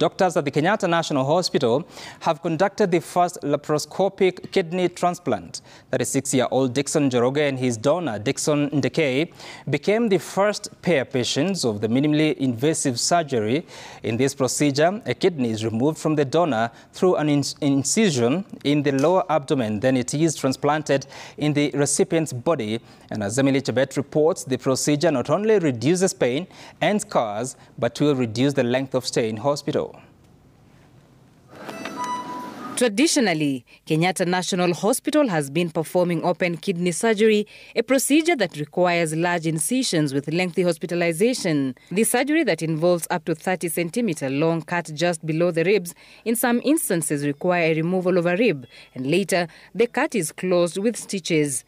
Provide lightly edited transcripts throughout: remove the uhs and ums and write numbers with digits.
Doctors at the Kenyatta National Hospital have conducted the first laparoscopic kidney transplant. 36-year-old Dickson Njoroge and his donor, Dickson Ndekei, became the first pair patients of the minimally invasive surgery. In this procedure, a kidney is removed from the donor through an incision in the lower abdomen. Then it is transplanted in the recipient's body. And as Emily Chebet reports, the procedure not only reduces pain and scars, but will reduce the length of stay in hospital. Traditionally, Kenyatta National Hospital has been performing open kidney surgery, a procedure that requires large incisions with lengthy hospitalization. The surgery that involves up to 30-centimeter long cut just below the ribs in some instances require a removal of a rib, and later the cut is closed with stitches.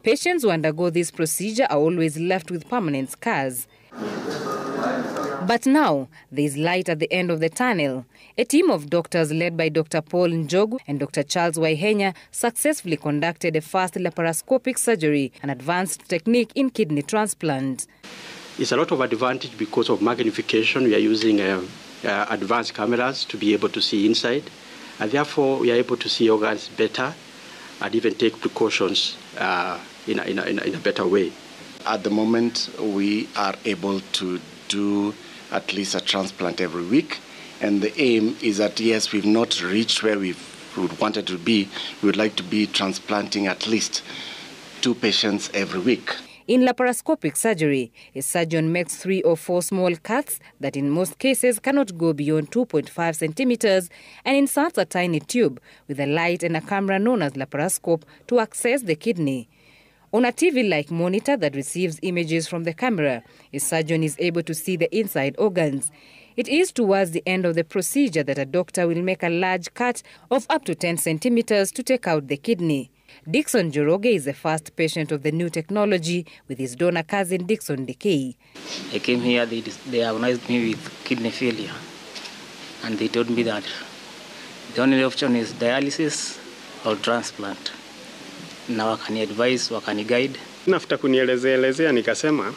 Patients who undergo this procedure are always left with permanent scars. But now, there is light at the end of the tunnel. A team of doctors led by Dr. Paul Njogu and Dr. Charles Waihenya successfully conducted a first laparoscopic surgery, an advanced technique in kidney transplant. It's a lot of advantage because of magnification. We are using advanced cameras to be able to see inside, and therefore we are able to see organs better and even take precautions in a better way. At the moment, we are able to do at least a transplant every week, and the aim is that, yes, we've not reached where we wanted to be. We would like to be transplanting at least 2 patients every week. In laparoscopic surgery, a surgeon makes 3 or 4 small cuts that in most cases cannot go beyond 2.5 centimeters and inserts a tiny tube with a light and a camera known as laparoscope to access the kidney. On a TV-like monitor that receives images from the camera, a surgeon is able to see the inside organs. It is towards the end of the procedure that a doctor will make a large cut of up to 10 centimeters to take out the kidney. Dickson Njoroge is the first patient of the new technology with his donor cousin Dickson Ndekei. I came here, they diagnosed me with kidney failure, and they told me that the only option is dialysis or transplant. Na wakani advise, wakani guide. After kunielezea nikasema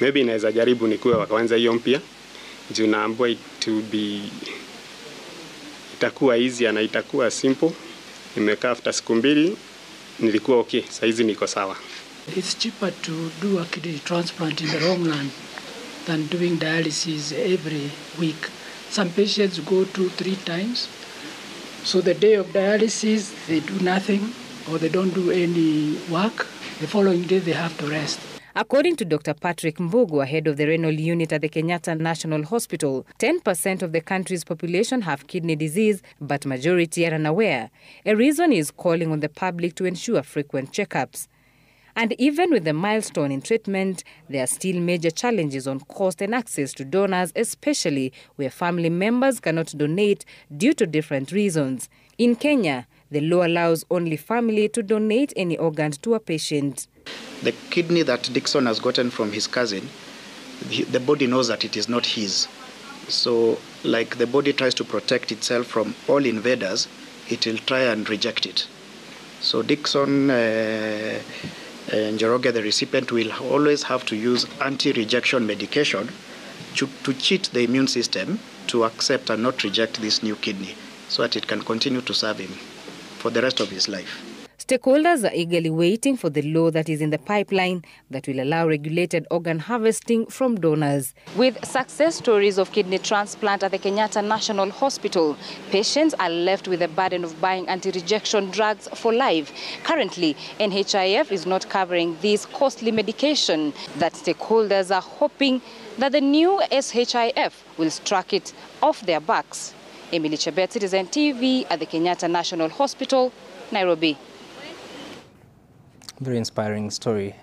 maybe inaweza jaribu nikuwe wakaanza hiyo mpya. Juu naambiwa itakuwa easy na itakuwa simple. Nimekaa after siku 2 nilikuwa okay. Saizi niko sawa. It's cheaper to do a kidney transplant in the long run than doing dialysis every week. Some patients go 2-3 times. So the day of dialysis they do nothing, or they don't do any work. The following day they have to rest. According to Dr. Patrick Mbugu, head of the renal unit at the Kenyatta National Hospital, 10% of the country's population have kidney disease, but majority are unaware. A reason is calling on the public to ensure frequent checkups. And even with the milestone in treatment, there are still major challenges on cost and access to donors, especially where family members cannot donate due to different reasons. In Kenya, the law allows only family to donate any organ to a patient. The kidney that Dickson has gotten from his cousin, the body knows that it is not his. So, like the body tries to protect itself from all invaders, it will try and reject it. So Dickson Njoroge, the recipient, will always have to use anti-rejection medication to cheat the immune system to accept and not reject this new kidney, so that it can continue to serve him for the rest of his life. Stakeholders are eagerly waiting for the law that is in the pipeline that will allow regulated organ harvesting from donors. With success stories of kidney transplant at the Kenyatta National Hospital, patients are left with the burden of buying anti-rejection drugs for life. Currently, NHIF is not covering this costly medication that stakeholders are hoping that the new SHIF will strike it off their backs. Emily Chebet, Citizen TV at the Kenyatta National Hospital, Nairobi. Very inspiring story.